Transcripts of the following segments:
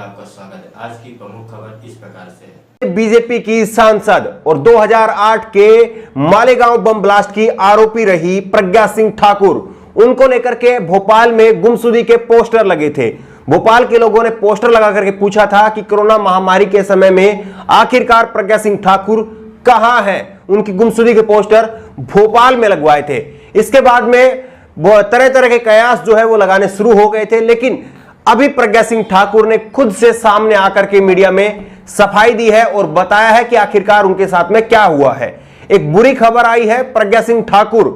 आपका स्वागत है। आज की प्रमुख खबर इस प्रकार से है। बीजेपी की सांसद और 2008 के मालेगांव बम ब्लास्ट की आरोपी रही प्रज्ञा सिंह ठाकुर, उनको लेकर के भोपाल में गुमशुदगी के पोस्टर लगे थे। भोपाल के लोगों ने पोस्टर लगा करके पूछा था कि कोरोना महामारी के समय में आखिरकार प्रज्ञा सिंह ठाकुर कहां हैं। उनकी गुमशुदगी के पोस्टर भोपाल में लगवाए थे। इसके बाद में तरह तरह के कयास जो है वो लगाने शुरू हो गए थे, लेकिन अभी प्रज्ञा सिंह ठाकुर ने खुद से सामने आकर के मीडिया में सफाई दी है और बताया है कि आखिरकार उनके साथ में क्या हुआ है। एक बुरी खबर आई है प्रज्ञा सिंह ठाकुर,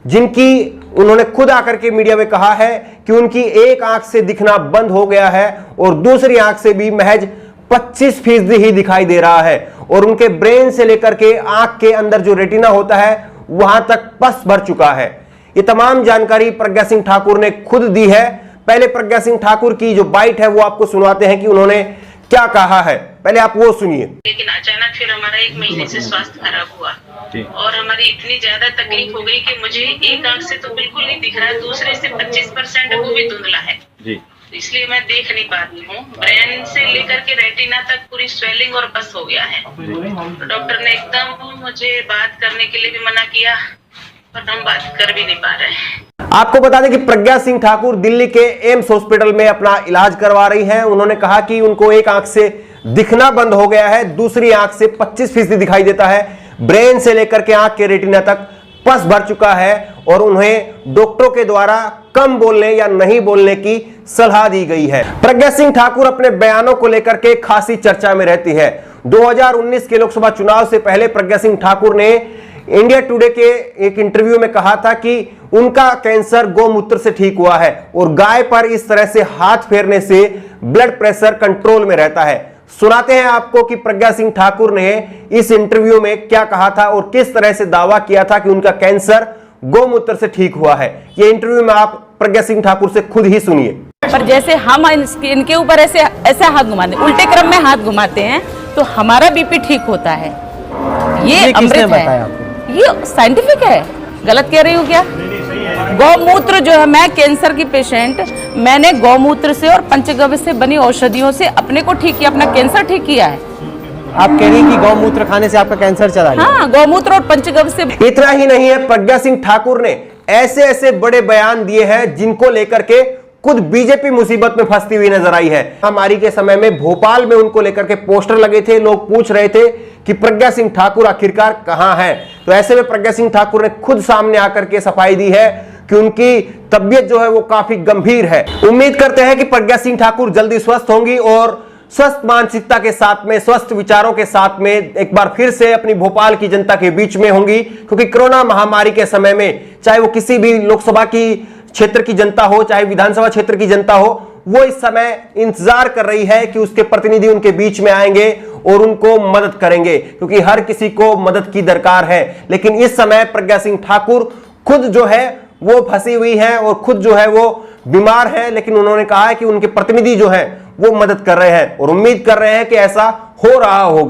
जिनकी उन्होंने खुद आकर के मीडिया में कहा है कि उनकी एक आंख से दिखना बंद हो गया है और दूसरी आंख से भी महज 25% ही दिखाई दे रहा है और उनके ब्रेन से लेकर के आंख के अंदर जो रेटिना होता है वहां तक पस भर चुका है। ये तमाम जानकारी प्रज्ञा सिंह ठाकुर ने खुद दी है। पहले प्रज्ञा सिंह ठाकुर की जो बाइट है वो आपको सुनवाते हैं कि उन्होंने क्या कहा है। पहले आप वो सुनिए। लेकिन अचानक फिर हमारा 1 महीने से स्वास्थ्य खराब हुआ और हमारी इतनी ज्यादा तकलीफ हो गई कि मुझे एक आंख से तो बिल्कुल नहीं दिख रहा है, दूसरे से 25% वो भी धुंधला है जी। इसलिए मैं देख नहीं पा रही हूँ। ब्रेन से लेकर के रेटिना तक पूरी स्वेलिंग और बस हो गया है। तो डॉक्टर ने एकदम मुझे बात करने के लिए भी मना किया, पर हम बात कर भी नहीं पा रहे हैं। आपको बता दें कि प्रज्ञा सिंह ठाकुर दिल्ली के एम्स हॉस्पिटल में अपना इलाज करवा रही हैं। उन्होंने कहा कि उनको एक आंख से दिखना बंद हो गया है, दूसरी आंख से 25% दिखाई देता है, ब्रेन से लेकर के आंख के रेटिना तक पस भर चुका है और उन्हें डॉक्टरों के द्वारा कम बोलने या नहीं बोलने की सलाह दी गई है। प्रज्ञा सिंह ठाकुर अपने बयानों को लेकर के खासी चर्चा में रहती है। 2019 के लोकसभा चुनाव से पहले प्रज्ञा सिंह ठाकुर ने इंडिया टुडे के एक इंटरव्यू में कहा था कि उनका कैंसर गौमूत्र से ठीक हुआ है और गाय पर इस तरह से हाथ फेरने से ब्लड प्रेशर कंट्रोल में रहता है। सुनाते हैं आपको कि प्रज्ञा सिंह ठाकुर ने इस इंटरव्यू में क्या कहा था और किस तरह से दावा किया था कि उनका कैंसर गौमूत्र से ठीक हुआ है। ये इंटरव्यू में आप प्रज्ञा सिंह ठाकुर से खुद ही सुनिए। पर जैसे हम इनके ऊपर ऐसे हाथ घुमाते, उल्टे क्रम में हाथ घुमाते हैं तो हमारा बीपी ठीक होता है। ये अमृत है, ये साइंटिफिक है। गलत कह रही हूँ क्या? गौमूत्र जो है, मैं कैंसर की पेशेंट, मैंने गौमूत्र से और पंचगव्य से बनी औषधियों से अपने को ठीक किया, अपना कैंसर ठीक किया है। आप कह रही कि गौमूत्र खाने से आपका कैंसर चला गया? हाँ, गौमूत्र और पंचगव्य से। इतना ही नहीं है, प्रज्ञा सिंह ठाकुर ने ऐसे ऐसे बड़े बयान दिए हैं जिनको लेकर के खुद बीजेपी मुसीबत में फंसती हुई नजर आई है। महामारी के समय में भोपाल में उनको लेकर के पोस्टर लगे थे, लोग पूछ रहे थे कि प्रज्ञा सिंह ठाकुर आखिरकार कहां है। तो ऐसे में प्रज्ञा सिंह ठाकुर ने खुद सामने आकर के सफाई दी है कि उनकी तबीयत जो है वो काफी गंभीर है। उम्मीद करते हैं कि प्रज्ञा सिंह ठाकुर जल्दी स्वस्थ होंगी और स्वस्थ मानसिकता के साथ में, स्वस्थ विचारों के साथ में एक बार फिर से अपनी भोपाल की जनता के बीच में होंगी। क्योंकि कोरोना महामारी के समय में चाहे वो किसी भी लोकसभा की क्षेत्र की जनता हो, चाहे विधानसभा क्षेत्र की जनता हो, वो इस समय इंतजार कर रही है कि उसके प्रतिनिधि उनके बीच में आएंगे और उनको मदद करेंगे, क्योंकि हर किसी को मदद की दरकार है। लेकिन इस समय प्रज्ञा सिंह ठाकुर खुद जो है वो फंसी हुई है और खुद जो है वो बीमार है, लेकिन उन्होंने कहा है कि उनके प्रतिनिधि जो है वो मदद कर रहे हैं और उम्मीद कर रहे हैं कि ऐसा हो रहा होगा।